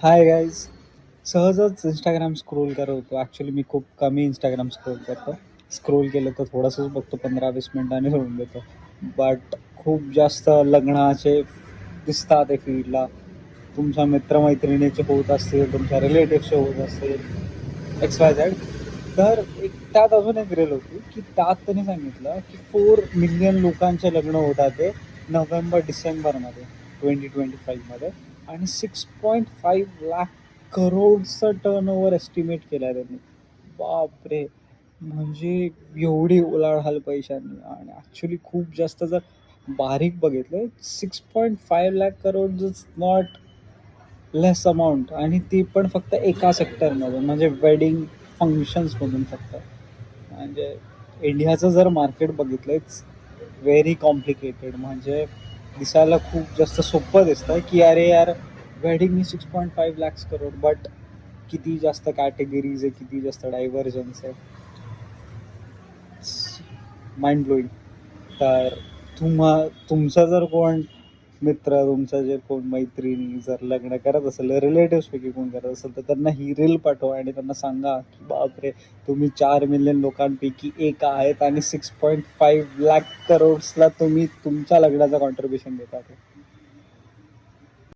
Hi guys. सहजच Instagram scroll करत होतो. ॲक्च्युली मी खूप कमी इंस्टाग्राम स्क्रोल करतो. स्क्रोल केलं तर थोडंसंच बघतो, 15-20 मिनिटांनी सोडून देतो. बट खूप जास्त लग्नाचे दिसतात ते फीडला. तुमच्या मित्रमैत्रिणीचे होत असतील, तुमच्या रिलेटिव्हचे होत असतील, एक्स वाय झेड. तर त्यात अजून एक रील होती की त्यात त्यांनी सांगितलं की 4 मिलियन लोकांचे लग्न होतात ते नोव्हेंबर-डिसेंबरमध्ये 2025मध्ये, आणि 6.5 लाख करोडचं टर्नओव्हर एस्टिमेट केला आहे त्यांनी. बापरे! म्हणजे एवढी उलाढाल पैशांनी. आणि ॲक्च्युली खूप जास्त जर बारीक बघितलं, 6.5 lakh crore is not less amount, आणि ती पण फक्त एका सेक्टरमधून, म्हणजे वेडिंग फंक्शन्समधून फक्त. म्हणजे इंडियाचं जर मार्केट बघितलं, इट्स व्हेरी कॉम्प्लिकेटेड. म्हणजे दिसायला खूप जास्त सोपं दिसतं की अरे यार, wedding he 6.5 lakhs crore, but किती जास्त कॅटेगरीज आहे, किती जास्त डायव्हर्जन्स आहे, माइंड ब्लोईंग. तर तुमचं जर कोण मित्र, तुमचं जे कोण मैत्रिणी जर लग्न करत असेल, रिलेटिव्सपैकी कोण करत असेल, तर त्यांना ही रील पाठवा आणि त्यांना सांगा की बापरे, तुम्ही 4 मिलियन लोकांपैकी एक आहेत आणि 6.5 लाख करोड्सला तुम्ही तुमच्या लग्नाचं कॉन्ट्रीब्युशन देतात.